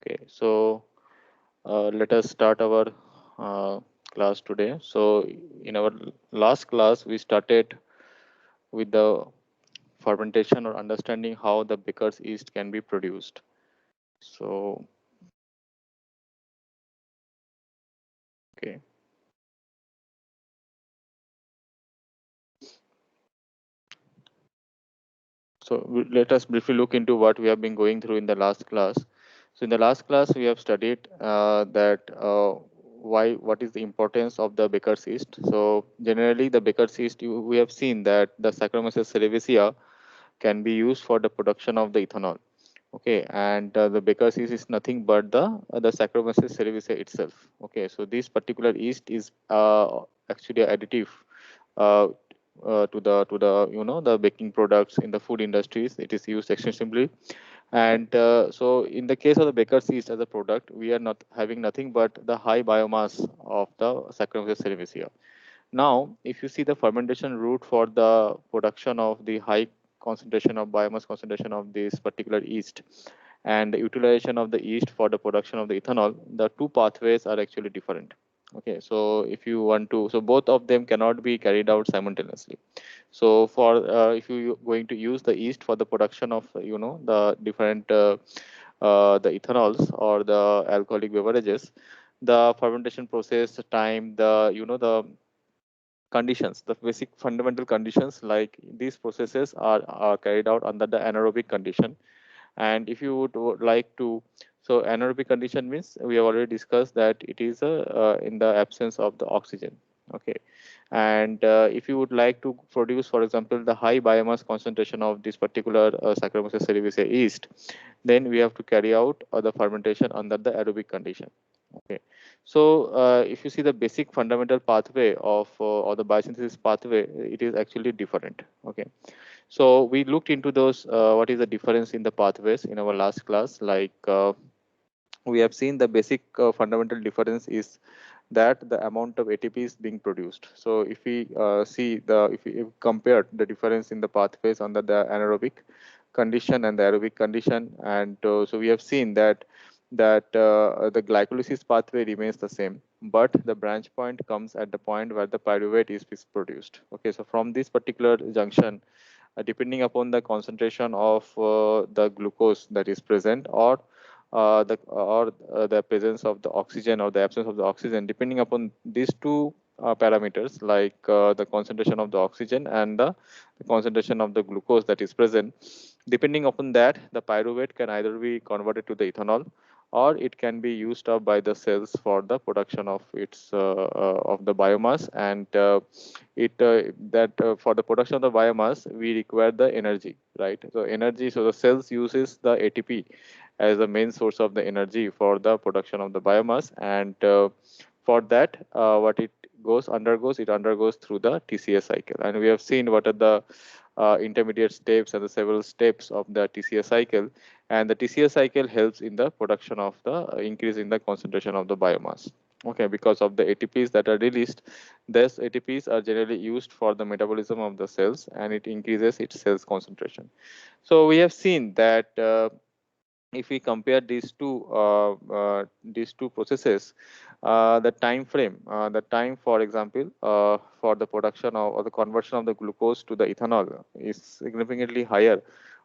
Okay, so let us start our uh, class today. So, in our last class, we started with the fermentation or understanding how the baker's yeast can be produced. So, okay, so let us briefly look into what we have been going through in the last class. So, in the last class, we have studied that what is the importance of the baker's yeast. So, generally, the baker's yeast, we have seen that the Saccharomyces cerevisiae can be used for the production of the ethanol. Okay, and the baker's yeast is nothing but the Saccharomyces cerevisiae itself. Okay, so this particular yeast is actually a additive uh, to the the baking products in the food industries. It is used extensively, and so in the case of the baker's yeast as a product, we are not having nothing but the high biomass of the Saccharomyces cerevisiae. Now, if you see the fermentation route for the production of the high concentration of biomass concentration of this particular yeast and the utilization of the yeast for the production of the ethanol, the two pathways are actually different. Okay, so if you want to, so both of them cannot be carried out simultaneously. So for if you going to use the yeast for the production of the different the ethanols or the alcoholic beverages, the fermentation process time, the conditions, the basic fundamental conditions like these processes are carried out under the anaerobic condition. And if you would like to, so anaerobic condition means we have already discussed that it is in the absence of the oxygen. Okay, and if you would like to produce, for example, the high biomass concentration of this particular Saccharomyces cerevisiae yeast, then we have to carry out the fermentation under the aerobic condition. Okay, so if you see the basic fundamental pathway of or the biosynthesis pathway, it is actually different. Okay, so we looked into those what is the difference in the pathways in our last class. Like we have seen the basic fundamental difference is that the amount of ATP is being produced. So if we see if we compare the difference in the pathways under the anaerobic condition and the aerobic condition, and so we have seen that the glycolysis pathway remains the same, but the branch point comes at the point where the pyruvate is produced. Okay, so from this particular junction, depending upon the concentration of the glucose that is present, or the presence of the oxygen or the absence of the oxygen, depending upon these two parameters, like the concentration of the oxygen and the concentration of the glucose that is present, depending upon that, the pyruvate can either be converted to the ethanol, or it can be used up by the cells for the production of its of the biomass. And it that for the production of the biomass, we require the energy, right? So energy, so the cells uses the ATP as the main source of the energy for the production of the biomass. And for that, what it undergoes through the TCA cycle. And we have seen what are the intermediate steps and the several steps of the TCA cycle. And the TCA cycle helps in the production of the increase in the concentration of the biomass. Okay, because of the ATPs that are released, these ATPs are generally used for the metabolism of the cells, and it increases its cells concentration. So we have seen that if we compare these two processes, the time, for example, for the production of, or the conversion of the glucose to the ethanol is significantly higher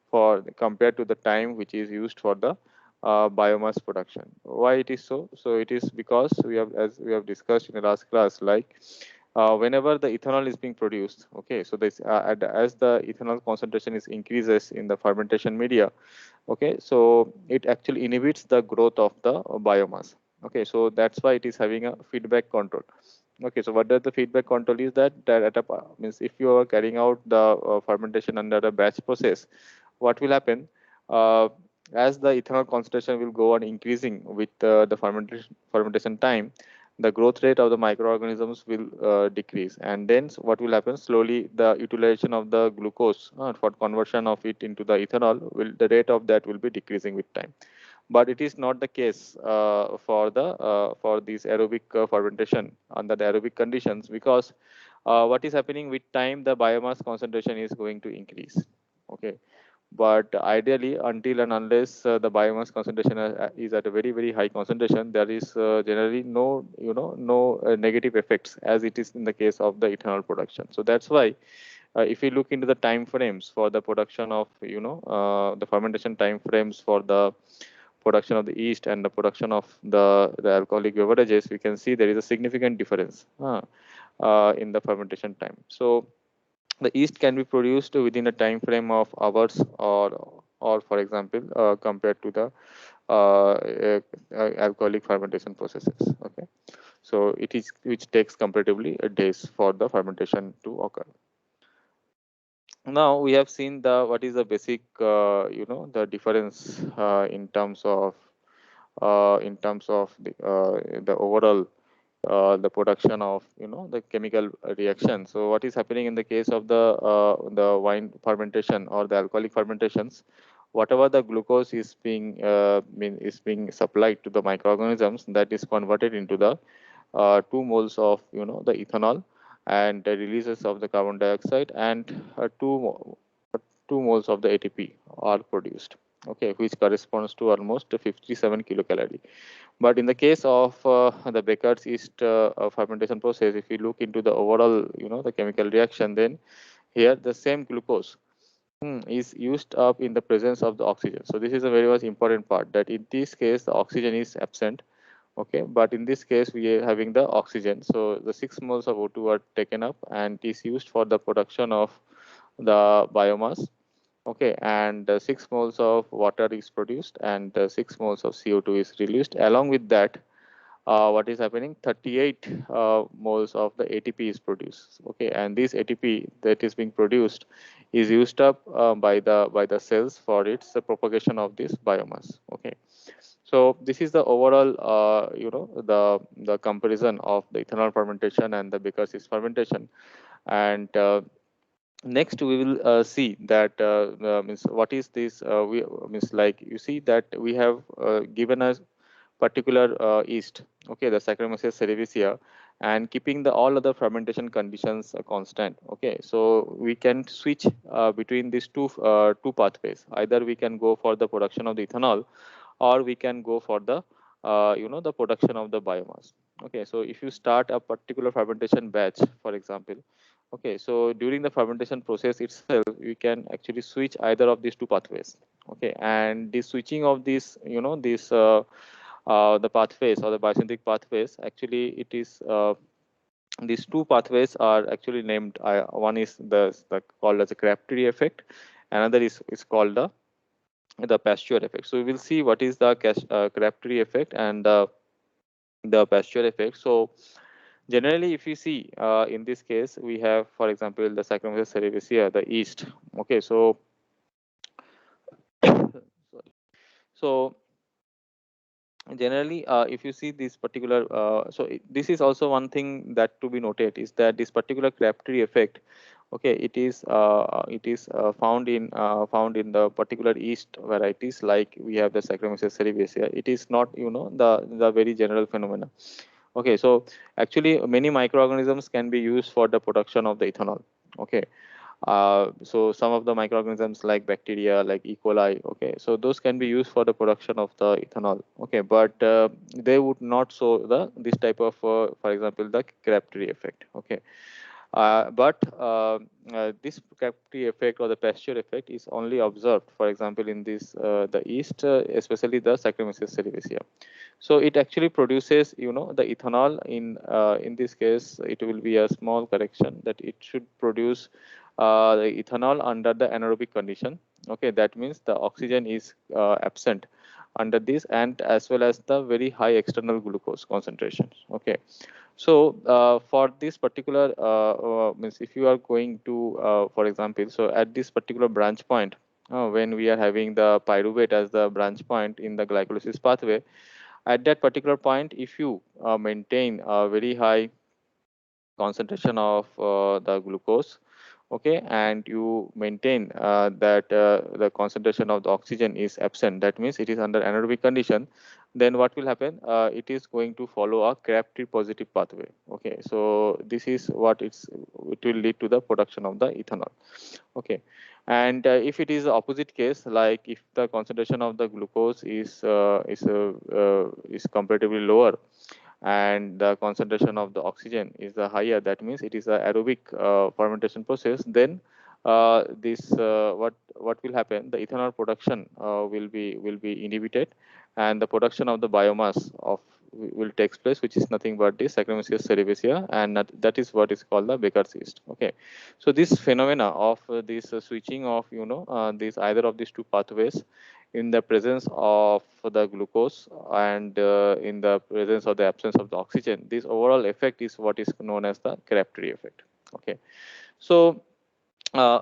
for compared to the time which is used for the biomass production. Why it is so? So it is because we have, as we have discussed in the last class, like whenever the ethanol is being produced, okay, so this as the ethanol concentration is increases in the fermentation media, okay, so it actually inhibits the growth of the biomass. Okay, so that's why it is having a feedback control. Okay, so what does the feedback control is that at a means if you are carrying out the fermentation under a batch process, what will happen, uh, as the ethanol concentration will go on increasing with the fermentation time, the growth rate of the microorganisms will decrease. And then what will happen, slowly the utilization of the glucose for conversion of it into the ethanol, will the rate of that will be decreasing with time. But it is not the case for this aerobic fermentation under the aerobic conditions, because what is happening with time, the biomass concentration is going to increase. Okay, But ideally, until and unless the biomass concentration is at a very high concentration, there is generally no no negative effects, as it is in the case of the ethanol production. So that's why if we look into the time frames for the production of the fermentation time frames for the production of the yeast and the production of the alcoholic beverages, we can see there is a significant difference in the fermentation time. So the yeast can be produced within a time frame of hours, or for example compared to the alcoholic fermentation processes. Okay, so it is which takes comparatively days for the fermentation to occur. Now we have seen the what is the basic the difference in terms of the overall the production of the chemical reaction. So what is happening in the case of the wine fermentation or the alcoholic fermentations, whatever the glucose is being supplied to the microorganisms, that is converted into the 2 moles of the ethanol, and the releases of the carbon dioxide, and 2 moles of the ATP are produced. Okay, which corresponds to almost 57 kilocalorie. But in the case of the Becker's yeast fermentation process, if you look into the overall, the chemical reaction, then here the same glucose is used up in the presence of the oxygen. So this is a very much important part, that in this case the oxygen is absent. Okay, but in this case we are having the oxygen. So the 6 moles of O2 are taken up and is used for the production of the biomass. Okay, and 6 moles of water is produced, and 6 moles of CO2 is released. Along with that, what is happening, 38 moles of the ATP is produced. Okay, and this ATP that is being produced is used up by the cells for its propagation of this biomass. Okay, so this is the overall the comparison of the ethanol fermentation and the Becker's yeast fermentation. And next we will see that means what is this we means like you see that we have given us particular yeast, okay, the Saccharomyces cerevisiae, and keeping the all other fermentation conditions constant. Okay, so we can switch between these two pathways. Either we can go for the production of the ethanol, or we can go for the the production of the biomass. Okay, so if you start a particular fermentation batch, for example, okay, so during the fermentation process itself, you can actually switch either of these two pathways. Okay, and the switching of these this the pathways or the biosynthetic pathways, actually it is these two pathways are actually named, one is the called as a Crabtree effect, another is called the Pasteur effect. So we will see what is the Crabtree effect and the Pasteur effect. So generally, if you see in this case, we have, for example, the Saccharomyces cerevisiae, the yeast. Okay, so sorry. So generally if you see this particular this is also one thing that to be noted, is that this particular Crabtree effect, okay, it is found in the particular yeast varieties, like we have the Saccharomyces cerevisiae. It is not the very general phenomena. Okay, so actually many microorganisms can be used for the production of the ethanol. Okay, so some of the microorganisms like bacteria, like E. coli, okay, so those can be used for the production of the ethanol. Okay, but they would not show this type of, for example, the Crabtree effect. Okay, but this Crabtree effect or the Pasteur effect is only observed, for example, in this the yeast, especially the Saccharomyces cerevisiae. So it actually produces, the ethanol. In this case, it will be a small correction, that it should produce the ethanol under the anaerobic condition. Okay, that means the oxygen is absent under this, and as well as the very high external glucose concentrations. Okay, so for this particular means if you are going to, for example, so at this particular branch point, when we are having the pyruvate as the branch point in the glycolysis pathway, at that particular point, if you maintain a very high concentration of the glucose, okay, and you maintain that the concentration of the oxygen is absent, that means it is under anaerobic condition, then what will happen? It is going to follow a Crabtree positive pathway. Okay, so this is what it will lead to the production of the ethanol. Okay, and if it is the opposite case, like if the concentration of the glucose is comparatively lower, and the concentration of the oxygen is higher, that means it is a aerobic fermentation process, then this what will happen, the ethanol production will be inhibited, and the production of the biomass of will takes place, which is nothing but the Saccharomyces cerevisiae, and that is what is called the Baker's yeast. Okay, so this phenomena of this switching of these either of these two pathways in the presence of the glucose and in the presence of the absence of the oxygen, this overall effect is what is known as the Crabtree effect. Okay, so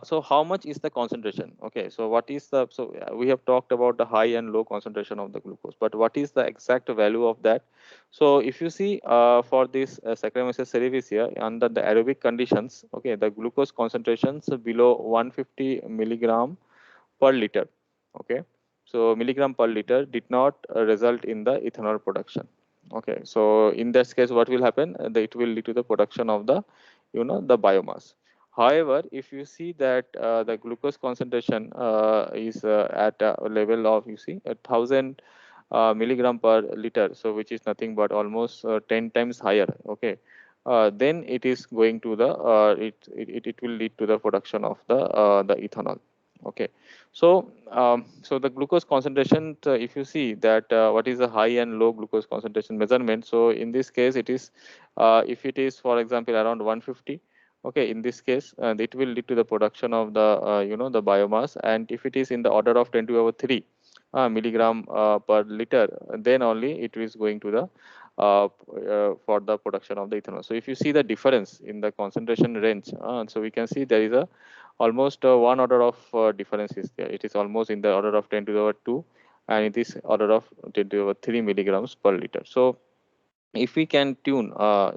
so how much is the concentration? Okay, so what is the, so we have talked about the high and low concentration of the glucose, but what is the exact value of that? So if you see for this Saccharomyces cerevisiae under the aerobic conditions, okay, the glucose concentrations below 150 milligram per liter. Okay, so milligram per liter did not result in the ethanol production. Okay, so in this case, what will happen? It will lead to the production of the the biomass. However, if you see that the glucose concentration is at a level of, you see, 1,000 milligram per liter, so which is nothing but almost 10 times higher. Okay, then it is going to the it will lead to the production of the ethanol. Okay, so so the glucose concentration, if you see that what is the high and low glucose concentration measurement, so in this case it is if it is for example around 150. Okay, in this case it will lead to the production of the the biomass, and if it is in the order of 10 to the power 3 milligram per liter, then only it is going to the for the production of the ethanol. So if you see the difference in the concentration range, so we can see there is a almost one order of difference is there. It is almost in the order of 10 to the power 2, and it is order of 10 to the power 3 milligrams per liter. So if we can tune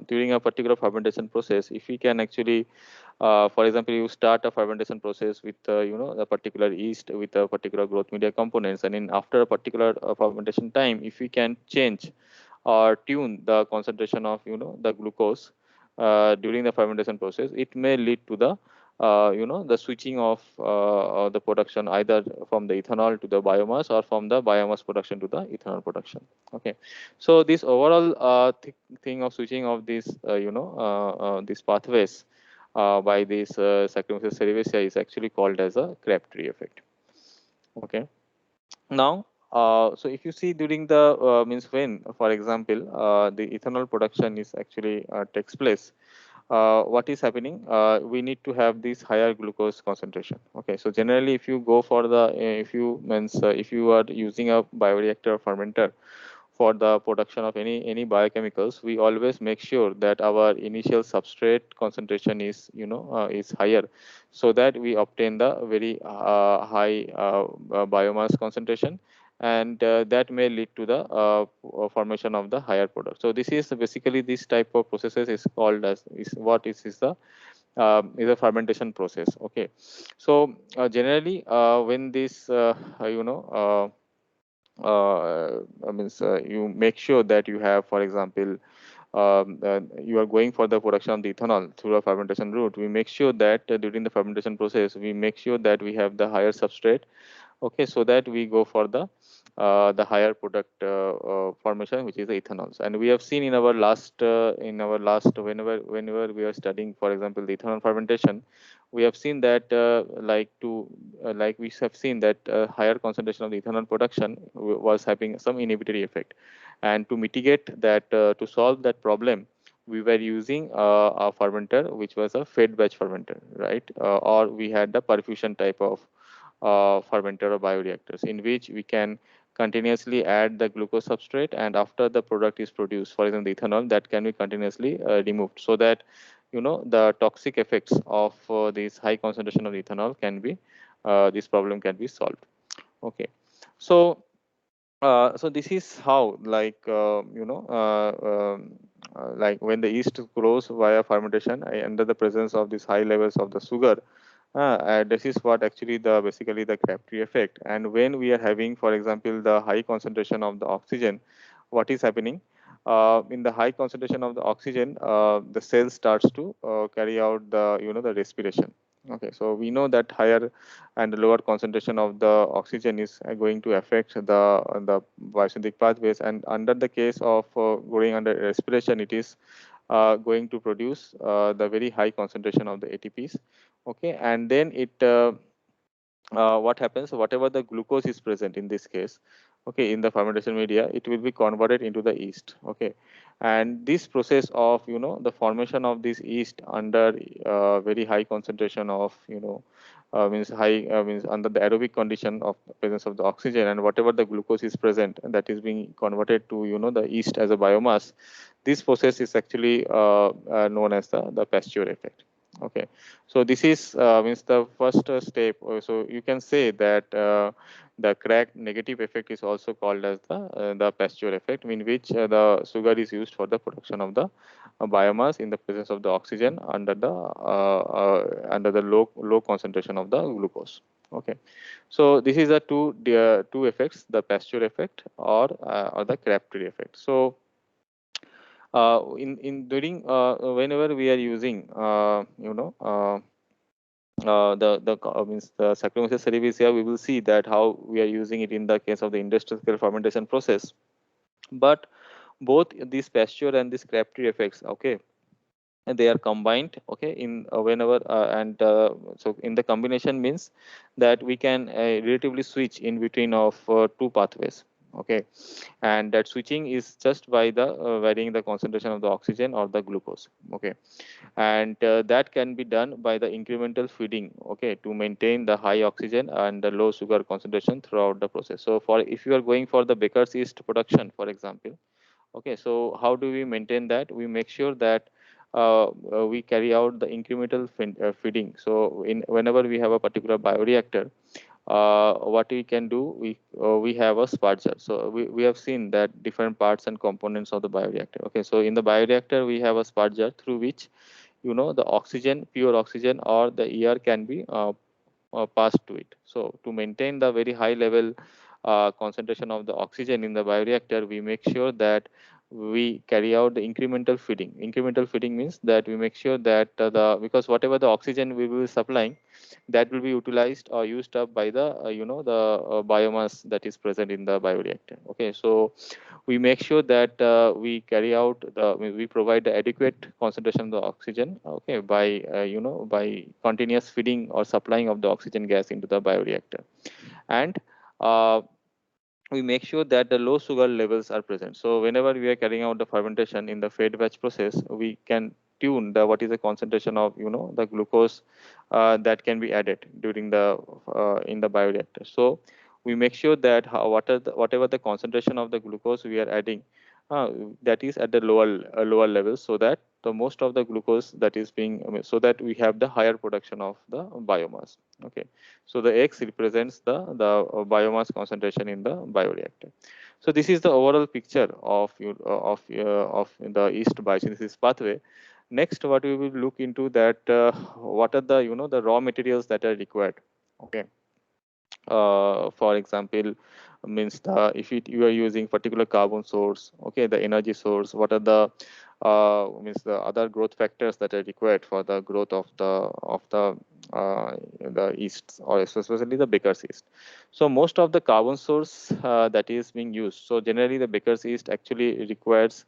during a particular fermentation process, if we can actually for example, you start a fermentation process with a particular yeast with a particular growth media components, and in after a particular fermentation time, if we can change or tune the concentration of the glucose during the fermentation process, it may lead to the the switching of the production either from the ethanol to the biomass, or from the biomass production to the ethanol production. Okay, so this overall thing of switching of these these pathways by this Saccharomyces cerevisiae is actually called as a Crabtree effect. Okay, now so if you see during the means when for example the ethanol production is actually takes place, what is happening, we need to have this higher glucose concentration. Okay, so generally if you go for the if you means if you are using a bioreactor fermenter for the production of any biochemicals, we always make sure that our initial substrate concentration is is higher, so that we obtain the very high biomass concentration, and that may lead to the formation of the higher product. So this is basically this type of processes is called as is is a fermentation process. Okay, so generally when this means you make sure that you have, for example, you are going for the production of the ethanol through a fermentation route, we make sure that during the fermentation process, we make sure that we have the higher substrate. Okay, so that we go for the higher product formation, which is the ethanols. And we have seen in our last whenever we are studying, for example, the ethanol fermentation, we have seen that like we have seen that higher concentration of the ethanol production was having some inhibitory effect, and to mitigate that, to solve that problem, we were using a fermenter which was a fed batch fermenter, right? Or we had the perfusion type of fermenter or bioreactors, in which we can continuously add the glucose substrate, and after the product is produced, for example the ethanol, that can be continuously removed, so that the toxic effects of this high concentration of ethanol can be this problem can be solved. Okay, so so this is how, like like when the yeast grows via fermentation under the presence of these high levels of the sugar, This is what actually the basically the Crabtree effect. And when we are having, for example, the high concentration of the oxygen, what is happening? In the high concentration of the oxygen, the cell starts to carry out the the respiration. Okay, so we know that higher and lower concentration of the oxygen is going to affect the biosynthetic pathways, and under the case of going under respiration, it is going to produce the very high concentration of the ATPs. Okay, and then what happens, whatever the glucose is present in this case, okay, in the fermentation media, it will be converted into the yeast. Okay, and this process of the formation of this yeast under very high concentration of means high means under the aerobic condition of presence of the oxygen, and whatever the glucose is present, that is being converted to the yeast as a biomass. This process is actually known as the Pasteur effect. Okay, so this is means the first step. So you can say that the crack negative effect is also called as the Pasteur effect, in which the sugar is used for the production of the biomass in the presence of the oxygen under the low concentration of the glucose. Okay, so this is the two effects: the Pasteur effect or the Crabtree effect. So in during whenever we are using means the Saccharomyces cerevisiae, we will see that how we are using it in the case of the industrial scale fermentation process. But both this Pasteur and this Crabtree effects, okay, and they are combined, okay, in whenever and so in the combination means that we can relatively switch in between of two pathways. Okay, and that switching is just by the varying the concentration of the oxygen or the glucose. Okay, and that can be done by the incremental feeding, okay, to maintain the high oxygen and the low sugar concentration throughout the process. So for if you are going for the Baker's yeast production, for example, okay, so how do we maintain that? We make sure that we carry out the incremental feeding. So in whenever we have a particular bioreactor, what we can do, we have a sparger. So we have seen that different parts and components of the bioreactor. Okay, so in the bioreactor we have a sparger through which the oxygen, pure oxygen, or the air can be passed to it. So to maintain the very high level concentration of the oxygen in the bioreactor, we make sure that we carry out the incremental feeding. Incremental feeding means that we make sure that the because whatever the oxygen we will be supplying, that will be utilized or used up by the the biomass that is present in the bioreactor. Okay, so we make sure that we carry out we provide the adequate concentration of the oxygen, okay, by by continuous feeding or supplying of the oxygen gas into the bioreactor. And uh, we make sure that the low sugar levels are present. So whenever we are carrying out the fermentation in the fed batch process, we can tune the what is the concentration of the glucose that can be added during the in the bioreactor. So we make sure that whatever the concentration of the glucose we are adding, uh, that is at the lower level, so that the most of the glucose that is being so that we have the higher production of the biomass. Okay, so the X represents the biomass concentration in the bioreactor. So this is the overall picture of the yeast biosynthesis pathway. Next, what we will look into that what are the the raw materials that are required. Okay, for example, means if you are using particular carbon source, okay, the energy source, what are the means the other growth factors that are required for the growth of the yeast, or especially the Baker's yeast. So most of the carbon source that is being used, so generally the Baker's yeast actually requires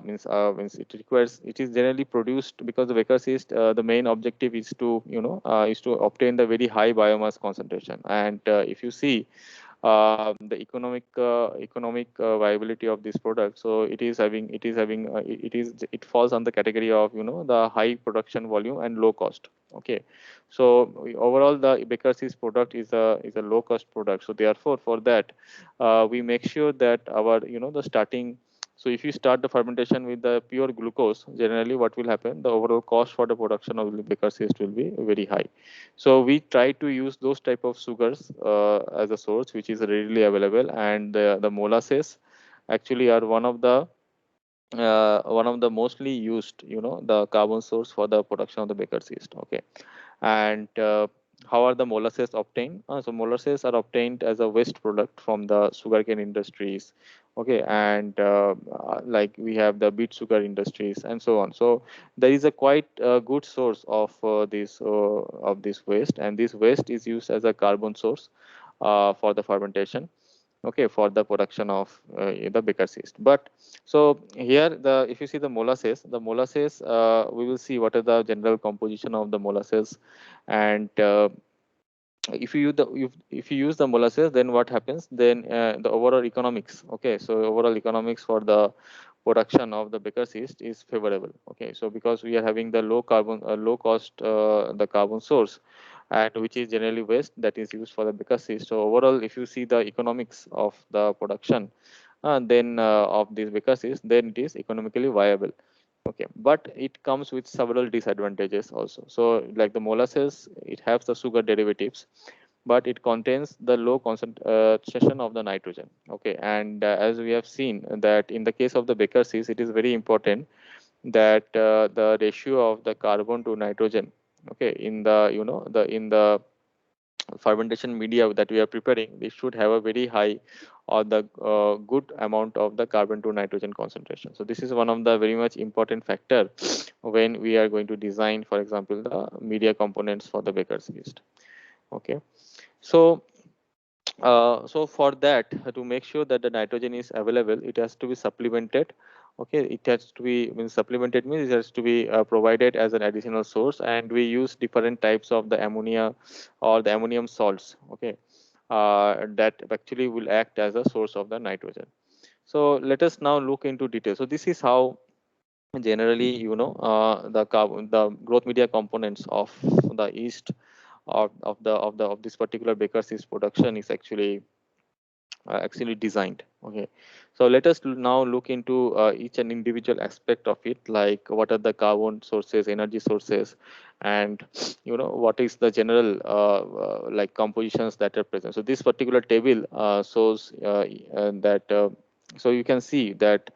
means it requires, it is generally produced because the Baker's yeast, the main objective is to is to obtain the very high biomass concentration. And if you see the economic viability of this product, so it falls on the category of the high production volume and low cost. Okay, so overall the Baker's yeast product is a low cost product. So therefore for that we make sure that our the starting, so if you start the fermentation with the pure glucose, generally what will happen, the overall cost for the production of Baker's yeast will be very high. So we try to use those type of sugars as a source which is readily available, and the molasses actually are one of the mostly used the carbon source for the production of the Baker's yeast. Okay, And how are the molasses obtained? So molasses are obtained as a waste product from the sugarcane industries. Okay, and like we have the beet sugar industries and so on. So there is a quite good source of this waste, and this waste is used as a carbon source for the fermentation, okay, for the production of the baker's yeast. But so here, the if you see the molasses, we will see what are the general composition of the molasses. And if you use if you use the molasses, then what happens? Then the overall economics, okay, so overall economics for the production of the baker's yeast is favorable. Okay, so because we are having the low cost the carbon source, and which is generally waste that is used for the baker's yeast. So overall, if you see the economics of the production, then of this baker's yeast, then it is economically viable. Okay, but it comes with several disadvantages also. So like the molasses, it has the sugar derivatives, but it contains the low concentration of the nitrogen. Okay, and as we have seen that in the case of the baker's yeast, it is very important that the ratio of the carbon to nitrogen, okay, in the in the fermentation media that we are preparing, we should have a very high or the good amount of the carbon to nitrogen concentration. So this is one of the very much important factor when we are going to design, for example, the media components for the baker's yeast. Okay, so so for that, to make sure that the nitrogen is available, it has to be supplemented. Okay, it has to be, means supplemented means it has to be provided as an additional source, and we use different types of the ammonia or the ammonium salts. Okay, that actually will act as a source of the nitrogen. So let us now look into detail. So this is how generally the growth media components of the yeast of this particular baker's yeast production is actually designed. Okay, so let us now look into each and individual aspect of it, like what are the carbon sources, energy sources, and what is the general like compositions that are present. So this particular table shows that so you can see that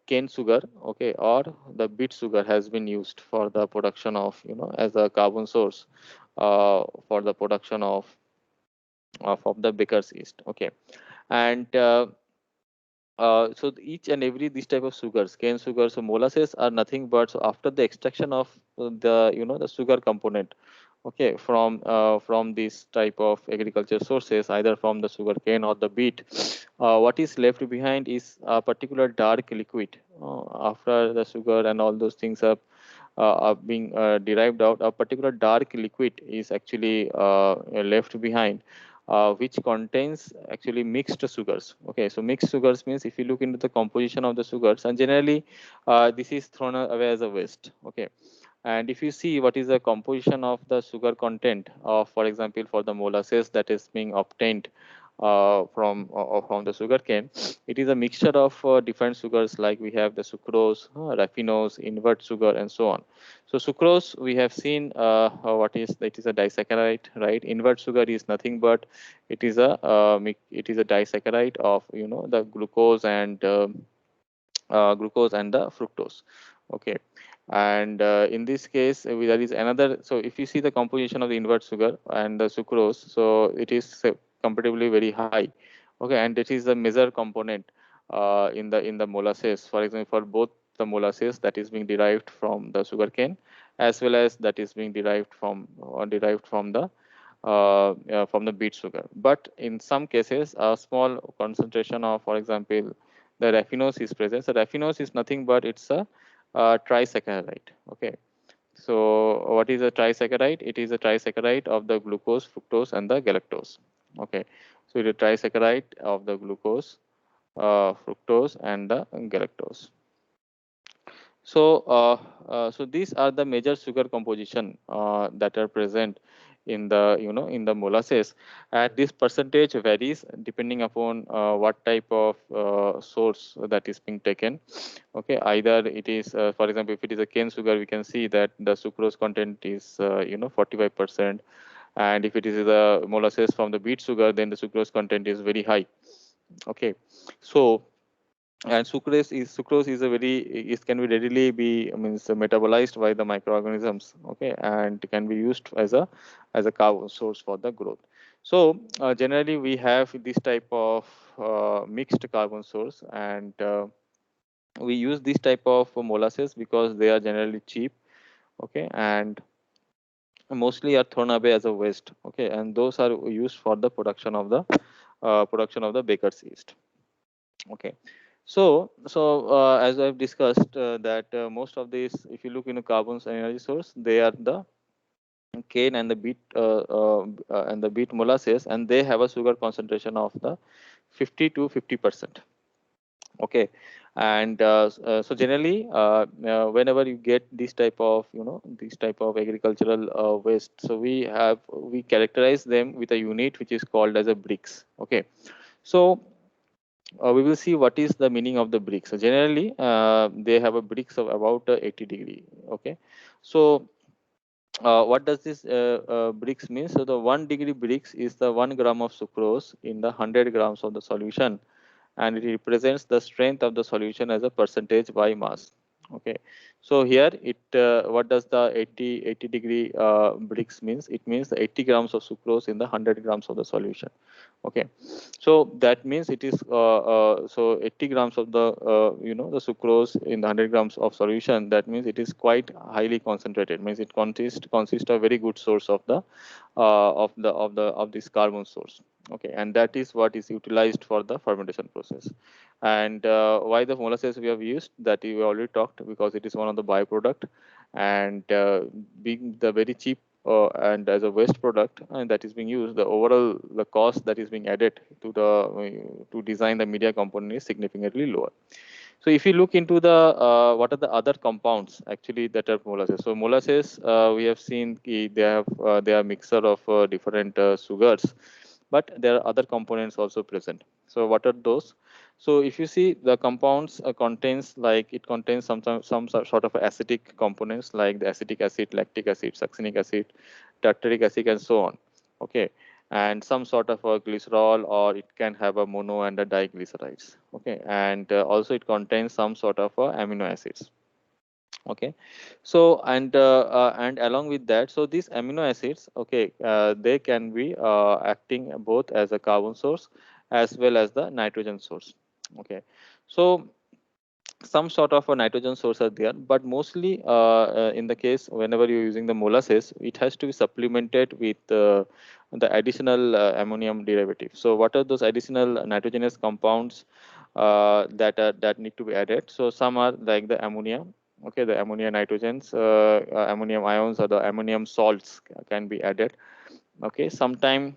cane sugar, okay, or the beet sugar has been used for the production of, as a carbon source for the production of the baker's yeast. Okay, and so each and every this type of sugars, cane sugar, so molasses are nothing but, so after the extraction of the the sugar component, okay, from this type of agriculture sources, either from the sugar cane or the beet, what is left behind is a particular dark liquid. After the sugar and all those things are being derived out, a particular dark liquid is actually left behind, which contains actually mixed sugars. Okay, so mixed sugars means if you look into the composition of the sugars, and generally this is thrown away as a waste. Okay, and if you see what is the composition of the sugar content of, for example, for the molasses that is being obtained from the sugar cane, it is a mixture of different sugars, like we have the sucrose, raffinose, invert sugar, and so on. So sucrose, we have seen what is, it is a disaccharide, right? Invert sugar is nothing but it is a disaccharide of the glucose and the fructose. Okay, and in this case there is another. So if you see the composition of the invert sugar and the sucrose, so it is comparatively very high. Okay, and it is the major component in the molasses, for example, for both the molasses that is being derived from the sugar cane, as well as that is being derived from the beet sugar. But in some cases, a small concentration of, for example, the raffinose is present. So raffinose is nothing but it's a trisaccharide. Okay. So what is a trisaccharide? It is a trisaccharide of the glucose, fructose, and the galactose. Okay. So it is a trisaccharide of the glucose, fructose, and the galactose. So, so these are the major sugar composition that are present in the in the molasses, and this percentage varies depending upon what type of source that is being taken. Okay, either it is, for example, if it is a cane sugar, we can see that the sucrose content is 45%, and if it is the molasses from the beet sugar, then the sucrose content is very high. Okay, so And sucrose is a very, it can be readily be, means metabolized by the microorganisms, okay, and can be used as a carbon source for the growth. So generally we have this type of mixed carbon source, and we use this type of molasses because they are generally cheap, okay, and mostly are thrown away as a waste, okay, and those are used for the production of the baker's yeast. Okay, so as I've discussed, that most of these, if you look into carbon's energy source, they are the cane and the beet molasses, and they have a sugar concentration of the 50 to 50%. Okay, and so generally, whenever you get this type of, this type of agricultural waste, so we characterize them with a unit which is called as a bricks. Okay, so we will see what is the meaning of the bricks. So generally, they have a bricks of about 80 degree. Okay, so what does this bricks mean? So the 1 degree bricks is the 1 gram of sucrose in the 100 grams of the solution, and it represents the strength of the solution as a percentage by mass. Okay, so here what does the 80 degree bricks means? It means the 80 grams of sucrose in the 100 grams of the solution. Okay, so that means it is so 80 grams of the the sucrose in the 100 grams of solution. That means it is quite highly concentrated. Means it consists of very good source of the of this carbon source. Okay, and that is what is utilized for the fermentation process. And why the molasses we have used, that we already talked, because it is one of the byproduct, and being the very cheap and as a waste product, and that is being used, the overall the cost that is being added to design the media component is significantly lower. So if you look into the what are the other compounds actually that are molasses? So molasses, we have seen they are mixture of different sugars, but there are other components also present. So what are those? So if you see the compounds contains, like it contains sort of acidic components like the acetic acid, lactic acid, succinic acid, tartaric acid, and so on. Okay, and some sort of a glycerol, or it can have a mono and a diglycerides. Okay, and also it contains some sort of amino acids. Okay, so and along with that, so these amino acids, okay, they can be acting both as a carbon source as well as the nitrogen source. Okay, so some sort of a nitrogen source are there, but mostly in the case whenever you're using the molasses, it has to be supplemented with the additional ammonium derivative. So what are those additional nitrogenous compounds that need to be added? So some are like the ammonia. Okay, the ammonia nitrogens, ammonium ions, or the ammonium salts can be added. Okay, sometime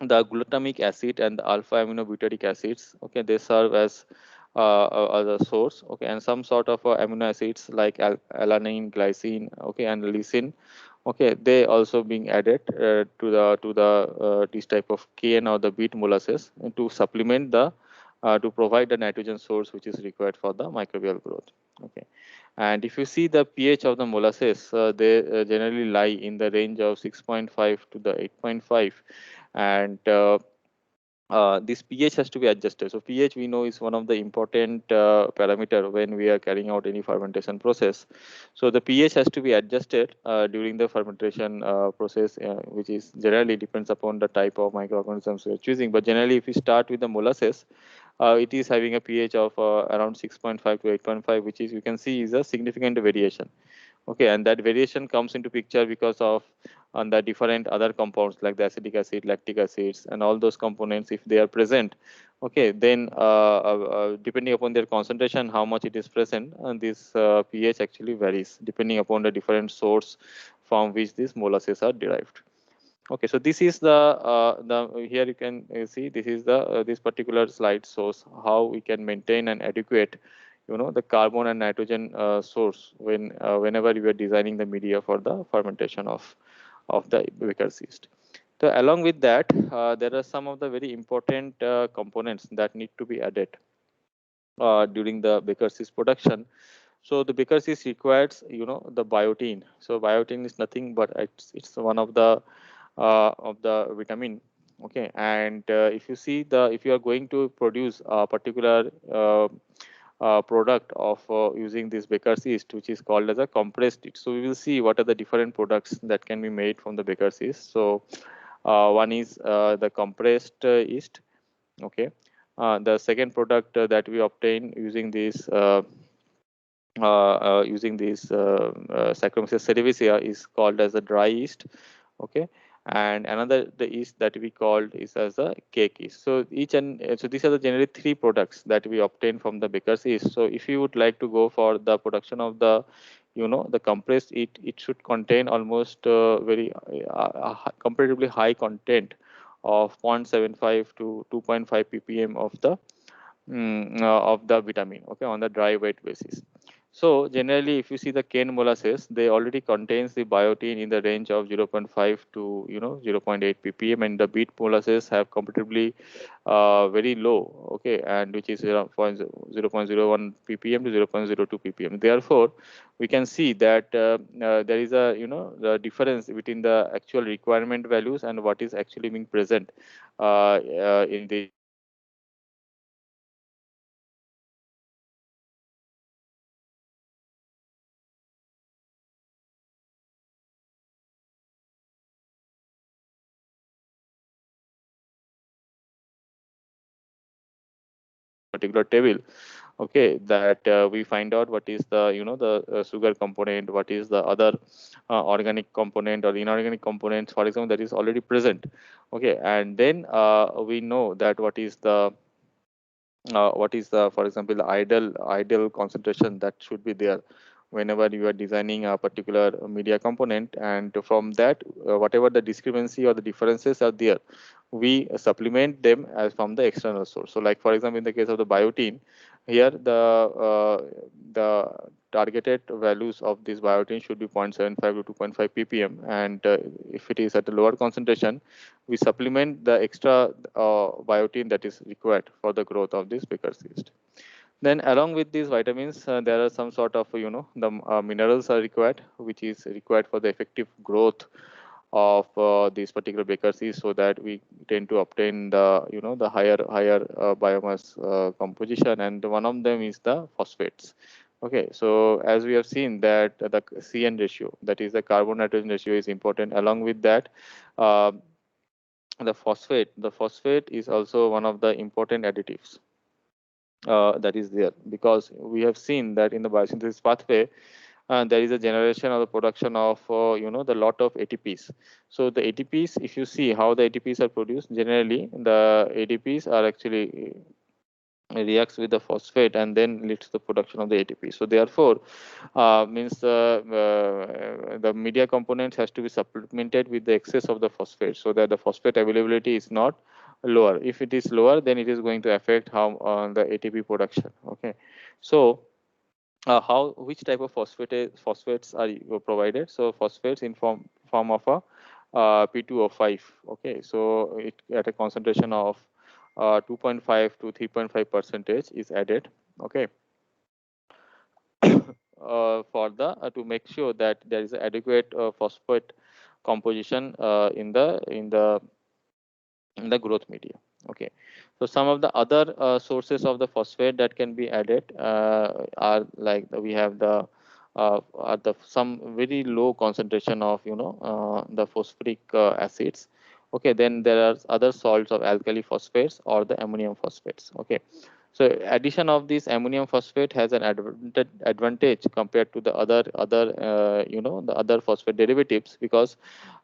the glutamic acid and the alpha aminobutyric acids, okay, they serve as a source. Okay, and some sort of amino acids like alanine, glycine, okay, and lysine, okay, they also being added to the this type of cane or the beet molasses to supplement the to provide the nitrogen source which is required for the microbial growth. Okay, and if you see the pH of the molasses, they generally lie in the range of 6.5 to the 8.5, and this pH has to be adjusted. So pH, we know, is one of the important parameter when we are carrying out any fermentation process. So the pH has to be adjusted during the fermentation process, which is generally depends upon the type of microorganisms we are choosing. But generally, if we start with the molasses, it is having a pH of around 6.5 to 8.5, which is, you can see, is a significant variation. Okay, and that variation comes into picture because of on the different other compounds like the acetic acid, lactic acids, and all those components, if they are present, okay, then depending upon their concentration, how much it is present, and this pH actually varies depending upon the different source from which these molasses are derived. Okay, so this is the here you can see, this is the this particular slide shows how we can maintain an adequate, the carbon and nitrogen source whenever we are designing the media for the fermentation of the Baker's yeast. So along with that, there are some of the very important components that need to be added during the Baker's yeast production. So the Baker's yeast requires, the biotin. So biotin is nothing but it's one of the vitamin. Okay, and if you see if you are going to produce a particular product of using this baker's yeast, which is called as a compressed yeast. So we will see what are the different products that can be made from the baker's yeast. So one is the compressed yeast. Okay, the second product that we obtain using this Saccharomyces cerevisiae is called as a dry yeast. Okay, and another the yeast that we called is as a cake yeast. So so these are the generally three products that we obtain from the baker's yeast. So if you would like to go for the production of the the compressed, it should contain almost very comparatively high content of 0.75 to 2.5 ppm of the vitamin, okay, on the dry weight basis. So generally, if you see the cane molasses, they already contains the biotin in the range of 0.5 to 0.8 ppm, and the beet molasses have comparatively very low, okay, and which is 0.01 ppm to 0.02 ppm. Therefore, we can see that there is a the difference between the actual requirement values and what is actually being present in the particular table. Okay, that we find out what is the the sugar component, what is the other organic component or inorganic components, for example, that is already present. Okay, and then we know that what is the, for example, the ideal concentration that should be there whenever you are designing a particular media component, and from that whatever the discrepancy or the differences are there, we supplement them as from the external source. So like, for example, in the case of the biotin, here the targeted values of this biotin should be 0.75 to 2.5 ppm, and if it is at a lower concentration, we supplement the extra biotin that is required for the growth of this baker's yeast. Then along with these vitamins, there are some sort of the minerals are required, which is required for the effective growth of these particular baker's yeast, so that we tend to obtain the the higher biomass composition, and one of them is the phosphates. Okay, so as we have seen that the CN ratio, that is the carbon nitrogen ratio, is important. Along with that, uh, the phosphate is also one of the important additives that is there, because we have seen that in the biosynthesis pathway there is a generation of the production of the lot of ATPs. So the ATPs, if you see how the ATPs are produced, generally the ATPs are actually reacts with the phosphate and then leads to the production of the ATP. So therefore, means the media components has to be supplemented with the excess of the phosphate, so that the phosphate availability is not lower. If it is lower, then it is going to affect how the ATP production. Okay, so how which type of phosphates are provided? So phosphates in form of a P2O5. Okay, so it at a concentration of 2.5 to 3.5 percentage is added. Okay, for the to make sure that there is adequate phosphate composition in the growth media. Okay, so some of the other sources of the phosphate that can be added are like we have the some very low concentration of the phosphoric acids. Okay, then there are other salts of alkali phosphates or the ammonium phosphates. Okay, so addition of this ammonium phosphate has an advantage compared to the other the other phosphate derivatives, because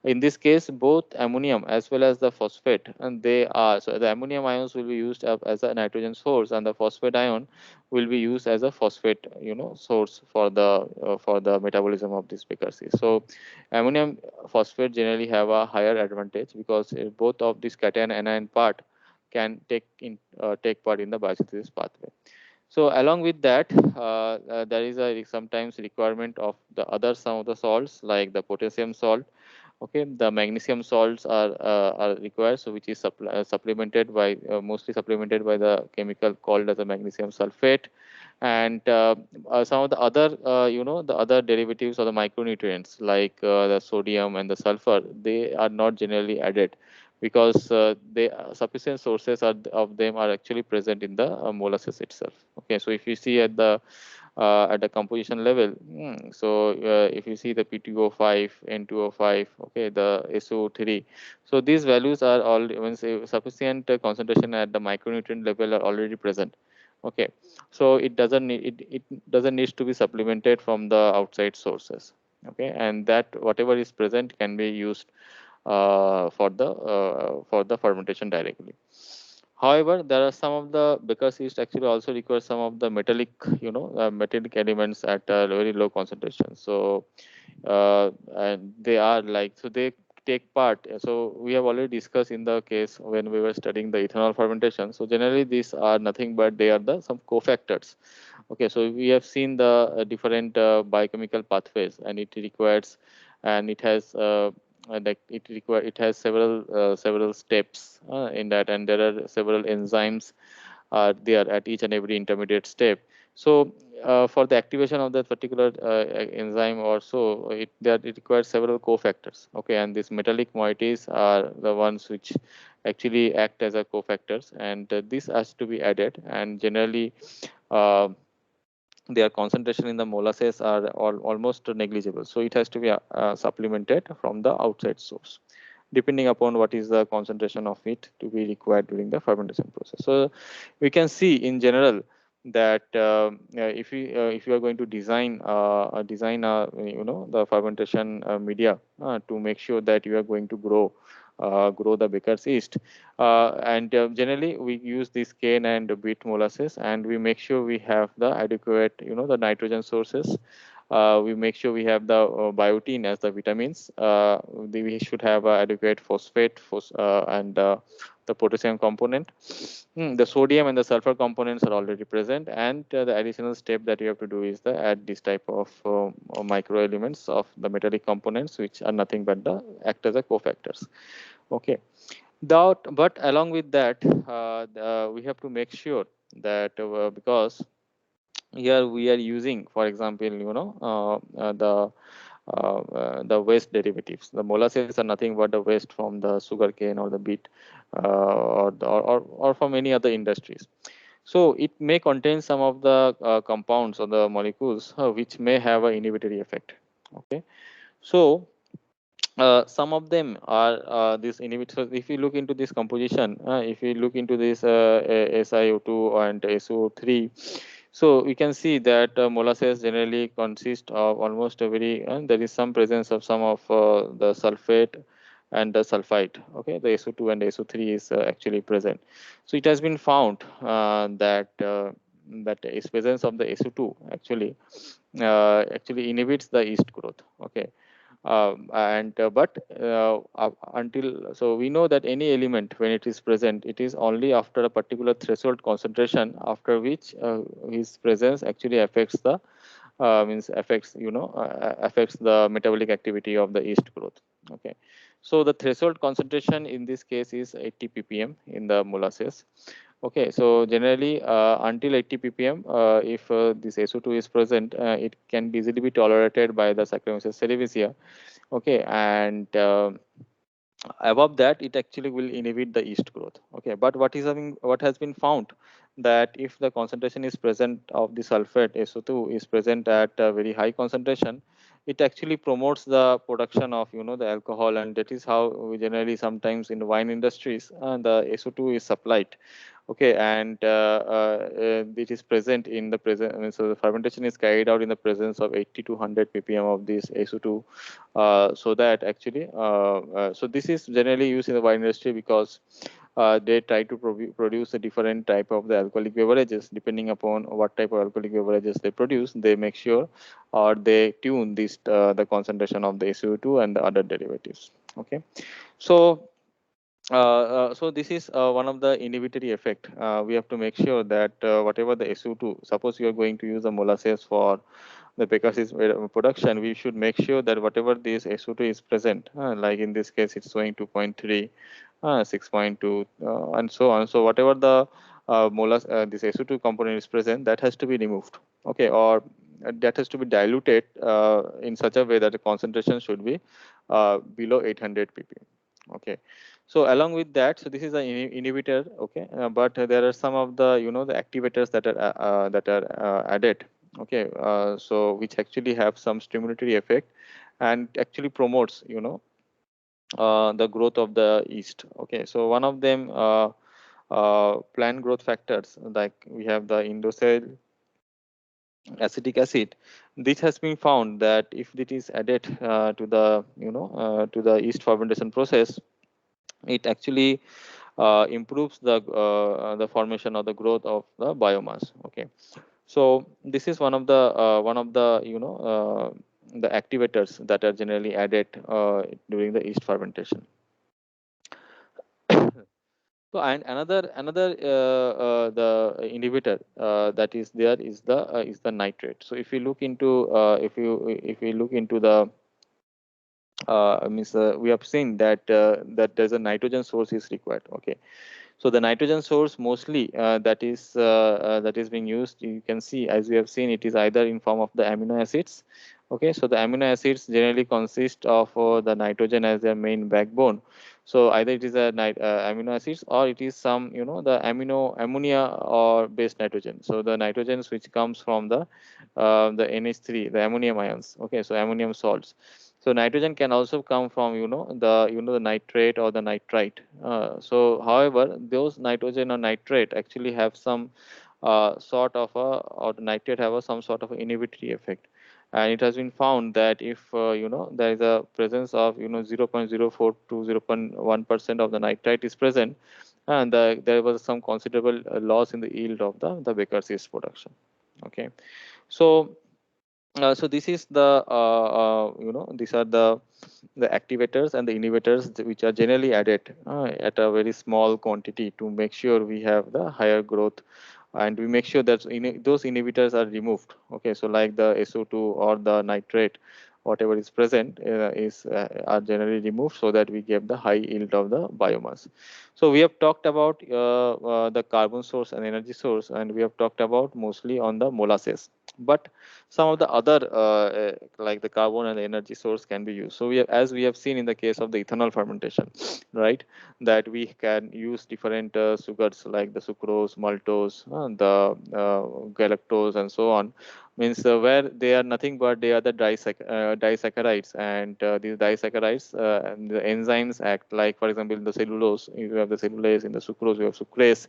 in this case both ammonium as well as the phosphate, and they are, so the ammonium ions will be used as a nitrogen source, and the phosphate ion will be used as a phosphate source for the metabolism of this precursor. So ammonium phosphate generally have a higher advantage, because both of this cation anion part can take part in the biosynthesis pathway. So along with that, there is a sometimes requirement of the other some of the salts like the potassium salt. Okay, the magnesium salts are required, so which is supplemented by mostly supplemented by the chemical called as a magnesium sulfate, and some of the other the other derivatives of the micronutrients like the sodium and the sulfur, they are not generally added, because they sufficient sources of them are actually present in the molasses itself. Okay, so if you see at the composition level, so if you see the P2O5, N2O5, okay, the SO3, so these values are all, when say sufficient concentration at the micronutrient level are already present. Okay, so it doesn't need it doesn't need to be supplemented from the outside sources. Okay, and that whatever is present can be used for the fermentation directly. However, there are some of the Baker's yeast actually also require some of the metallic, metallic elements at a very low concentration. So, and they are like, so they take part. So we have already discussed in the case when we were studying the ethanol fermentation. So generally these are nothing but they are the some cofactors. Okay, so we have seen the different biochemical pathways, and it requires, and it has like it has several steps in that, and there are several enzymes are there at each and every intermediate step. So for the activation of that particular enzyme or so, it requires several cofactors. Okay, and these metallic moieties are the ones which actually act as a cofactors, and this has to be added. And generally, uh, their concentration in the molasses are almost negligible. So it has to be supplemented from the outside source, depending upon what is the concentration of it to be required during the fermentation process. So we can see in general that if you are going to design the fermentation media to make sure that you are going to grow the Baker's yeast, and generally we use this cane and beet molasses, and we make sure we have the adequate, the nitrogen sources. We make sure we have the biotin as the vitamins. We should have adequate phosphate, and the potassium component. The sodium and the sulfur components are already present, and the additional step that you have to do is the add this type of micro elements of the metallic components, which are nothing but the act as a cofactors. Okay, but along with that, we have to make sure that because here we are using, for example, the waste derivatives. The molasses are nothing but the waste from the sugar cane or the beet, or from any other industries. So it may contain some of the compounds or the molecules which may have an inhibitory effect. Okay, so some of them are these inhibitors. If you look into this composition, if you look into this SiO2 and SO3, so we can see that molasses generally consist of almost a very, there is some presence of some of the sulfate and the sulfite. Okay, the SO2 and SO3 is actually present. So it has been found that is presence of the SO2 actually inhibits the yeast growth. Okay, and but until, so we know that any element when it is present, it is only after a particular threshold concentration, after which his presence actually affects the affects the metabolic activity of the yeast growth. Okay, so the threshold concentration in this case is 80 ppm in the molasses. Okay, so generally until 80 ppm, if this SO2 is present, it can easily be tolerated by the Saccharomyces cerevisiae. Okay, and above that it actually will inhibit the yeast growth. Okay, but what has been found, that if the concentration is present of the sulfate SO2 is present at a very high concentration, it actually promotes the production of the alcohol, and that is how we generally sometimes in the wine industries the SO2 is supplied. Okay, and it is present in the present. So the fermentation is carried out in the presence of 80 to 100 ppm of this SO2, so that actually, so this is generally used in the wine industry because they try to produce a different type of the alcoholic beverages. Depending upon what type of alcoholic beverages they produce, they make sure or they tune this the concentration of the SO2 and the other derivatives. Okay, so so this is one of the inhibitory effect. We have to make sure that whatever the SO2, suppose you are going to use the molasses for the Baker's production, we should make sure that whatever this SO2 is present, like in this case it's showing 2.3, 6.2, and so on. So whatever the this SO2 component is present, that has to be removed. Okay, or that has to be diluted in such a way that the concentration should be below 800 ppm. Okay, So along with that, so this is an inhibitor, okay, but there are some of the the activators that are added, okay, so which actually have some stimulatory effect and actually promotes the growth of the yeast. Okay, so one of them plant growth factors, like we have the indocell acetic acid. This has been found that if it is added to the to the yeast fermentation process, it actually improves the formation or the growth of the biomass. Okay, so this is one of the the activators that are generally added during the yeast fermentation. So and another the inhibitor that is there is the nitrate. So if you look into if we look into the means we have seen that that there's a nitrogen source is required. Okay, so the nitrogen source mostly that is being used, you can see, as we have seen, it is either in form of the amino acids. Okay, so the amino acids generally consist of the nitrogen as their main backbone. So either it is a amino acids, or it is some the ammonia or based nitrogen. So the nitrogens which comes from the NH3, the ammonium ions. Okay, so ammonium salts. So nitrogen can also come from the nitrate or the nitrite. So however, those nitrogen or nitrate actually have some sort of a, or the nitrate have some sort of inhibitory effect. And it has been found that if there is a presence of 0.04 to 0.1% of the nitrite is present, and there was some considerable loss in the yield of the Baker's yeast production. Okay, so so this is the these are the activators and the inhibitors which are generally added at a very small quantity to make sure we have the higher growth, and we make sure that those inhibitors are removed. Okay, so like the SO2 or the nitrate, whatever is present is are generally removed so that we get the high yield of the biomass. So we have talked about the carbon source and energy source, and we have talked about mostly on the molasses, but some of the other like the carbon and the energy source can be used. So we have, as we have seen in the case of the ethanol fermentation, right, that we can use different sugars like the sucrose, maltose, galactose, and so on. Means where they are nothing but they are the disaccharides, and these disaccharides and the enzymes act like, for example, in the cellulose you have the cellulase, in the sucrose you have sucrase,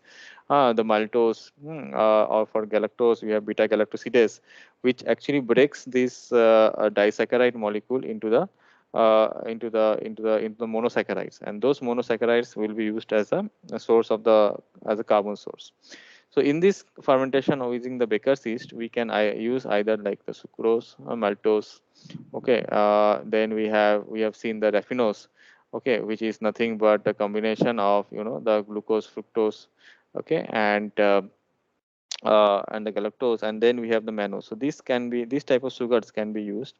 the maltose, or for galactose we have beta galactosidase, which actually breaks this disaccharide molecule into the monosaccharides, and those monosaccharides will be used as a source of the as a carbon source. So in this fermentation of using the Baker's yeast, we can use either like the sucrose or maltose. Okay, then we have seen the raffinose. Okay, which is nothing but a combination of the glucose, fructose. Okay, and the galactose, and then we have the mannose. So these type of sugars can be used,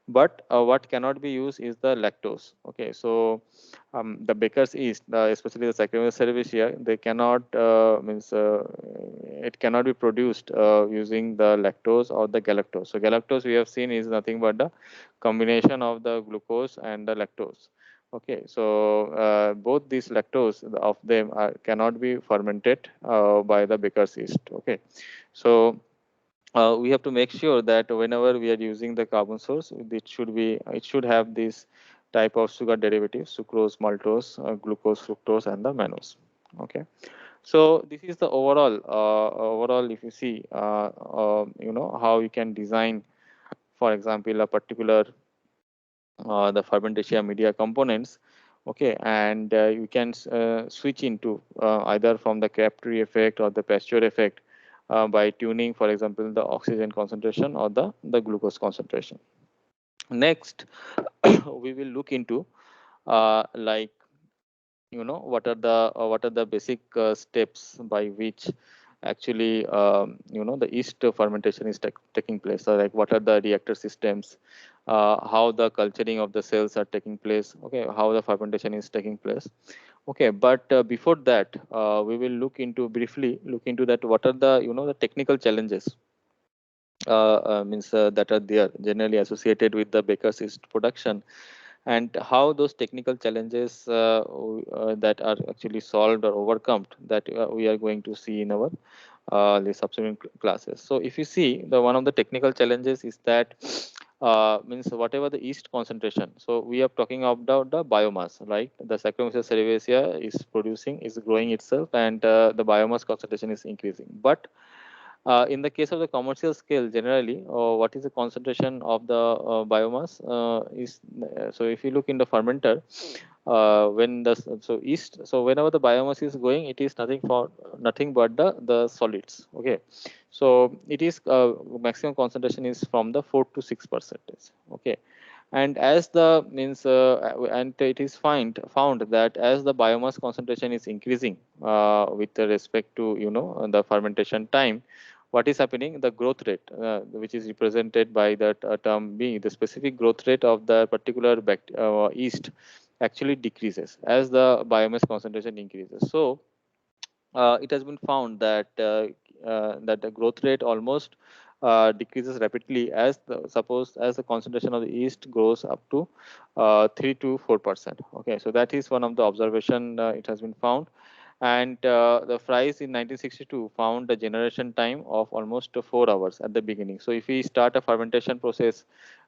but what cannot be used is the lactose. Okay, so the Baker's yeast, especially the Saccharomyces cerevisiae, they cannot means it cannot be produced using the lactose or the galactose. So galactose we have seen is nothing but the combination of the glucose and the lactose. Okay, so both these lactose of them cannot be fermented by the Baker's yeast. Okay, so we have to make sure that whenever we are using the carbon source, it should have this type of sugar derivatives: sucrose, maltose, glucose, fructose, and the mannose. Okay, so this is the overall. If you see, how you can design, for example, a particular the fermentation media components. Okay, and you can switch into either from the Crabtree effect or the Pasteur effect by tuning, for example, the oxygen concentration or the glucose concentration. Next, we will look into like what are the basic steps by which actually the yeast fermentation is taking place. So like what are the reactor systems, how the culturing of the cells are taking place. Okay, how the fermentation is taking place. Okay, but before that we will briefly look into that what are the the technical challenges means that are there generally associated with the Baker's yeast production, and how those technical challenges that are actually solved or overcome, that we are going to see in our the subsequent classes. So if you see, the one of the technical challenges is that means whatever the yeast concentration. So we are talking about the biomass, right? The Saccharomyces cerevisiae is producing, is growing itself, and the biomass concentration is increasing. But in the case of the commercial scale, generally, what is the concentration of the biomass is so if you look in the fermenter, when the yeast, so whenever the biomass is going, it is nothing but the solids. Okay, so it is maximum concentration is from the 4 to 6%. Okay, and as the means and it is found that as the biomass concentration is increasing with respect to the fermentation time, what is happening, the growth rate which is represented by that term being the specific growth rate of the particular yeast actually decreases as the biomass concentration increases. So it has been found that the growth rate almost decreases rapidly as the concentration of the yeast goes up to 3 to 4%. Okay, so that is one of the observation it has been found. And the Fries in 1962 found a generation time of almost 4 hours at the beginning. So if we start a fermentation process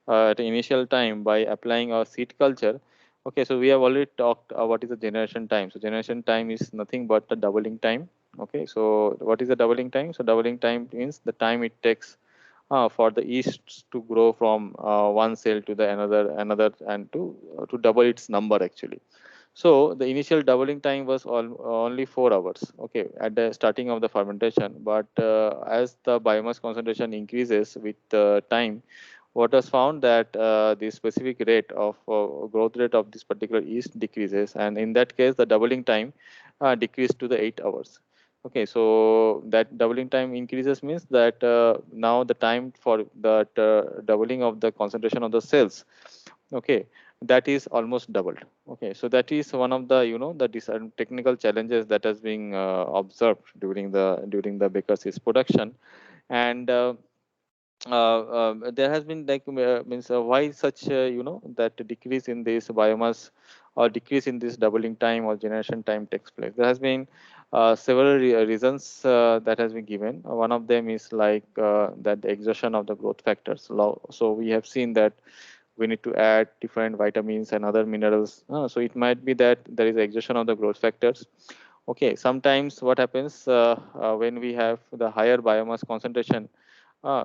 at the initial time by applying our seed culture, okay, so we have already talked what is the generation time. So generation time is nothing but the doubling time. Okay, so what is the doubling time? So doubling time means the time it takes for the yeast to grow from one cell to the another, and to double its number actually. So the initial doubling time was only 4 hours, okay, at the starting of the fermentation. But as the biomass concentration increases with time, what was found that the specific rate of growth rate of this particular yeast decreases, and in that case, the doubling time decreased to the 8 hours. Okay, so that doubling time increases means that now the time for that doubling of the concentration of the cells, okay, that is almost doubled. Okay, so that is one of the the technical challenges that has been observed during the Baker's yeast production. And there has been like means why such that decrease in this biomass or decrease in this doubling time or generation time takes place. There has been several reasons that has been given. One of them is like that the exhaustion of the growth factors. So we have seen that we need to add different vitamins and other minerals. So it might be that there is exhaustion of the growth factors. Okay, sometimes what happens when we have the higher biomass concentration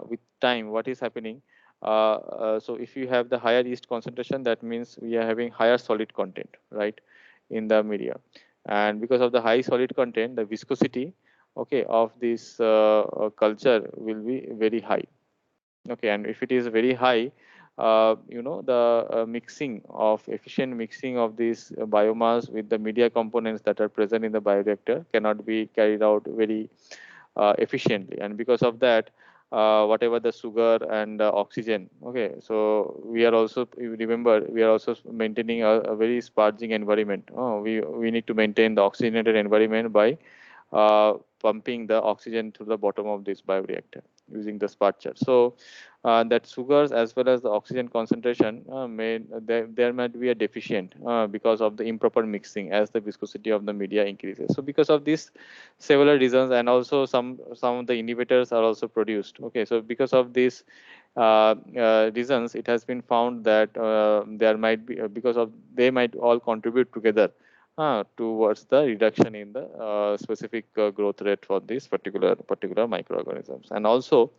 with time, what is happening? So if you have the higher yeast concentration, that means we are having higher solid content, right, in the media. And because of the high solid content, the viscosity, okay, of this culture will be very high. Okay, and if it is very high, the mixing of efficient mixing of this biomass with the media components that are present in the bioreactor cannot be carried out very efficiently. And because of that, whatever the sugar and oxygen, okay, so we are also, you remember, we are also maintaining a very sparging environment. We need to maintain the oxygenated environment by pumping the oxygen to the bottom of this bioreactor using the sparger. So that sugars as well as the oxygen concentration there might be a deficient because of the improper mixing as the viscosity of the media increases. So because of this several reasons, and also some of the inhibitors are also produced. Okay, so because of this reasons, it has been found that there might be because of they might all contribute together towards the reduction in the specific growth rate for these particular microorganisms. And also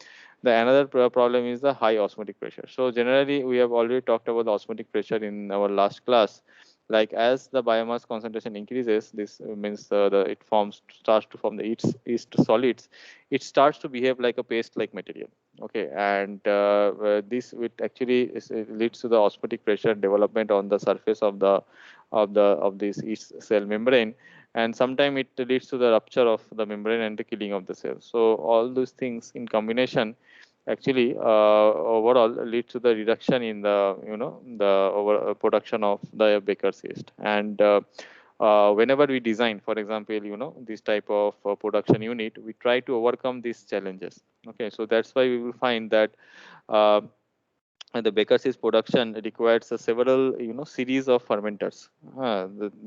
the another problem is the high osmotic pressure. So generally we have already talked about the osmotic pressure in our last class. Like as the biomass concentration increases, this means it starts to form the yeast solids. It starts to behave like a paste like material. Okay, and this would actually leads to the osmotic pressure development on the surface of this yeast cell membrane, and sometimes it leads to the rupture of the membrane and the killing of the cells. So all those things in combination actually overall leads to the reduction in the over production of the Baker's yeast. And whenever we design, for example, this type of production unit, we try to overcome these challenges. Okay, so that's why we will find that uh, the Baker's yeast production requires several series of fermenters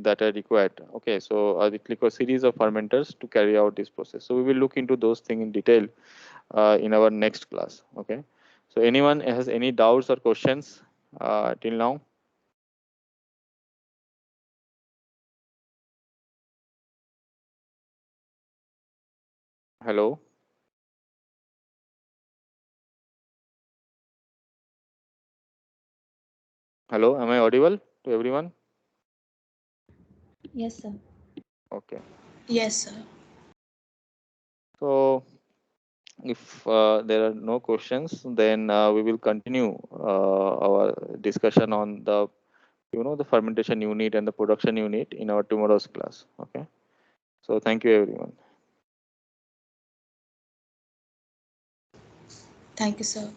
that are required. Okay, so it requires series of fermenters to carry out this process. So we will look into those things in detail in our next class. Okay, so anyone has any doubts or questions till now? Hello. Hello, am I audible to everyone? Yes, sir. Okay. Yes, sir. So if there are no questions, then we will continue our discussion on the the fermentation unit and the production unit in our tomorrow's class. Okay. So thank you everyone. Thank you, sir.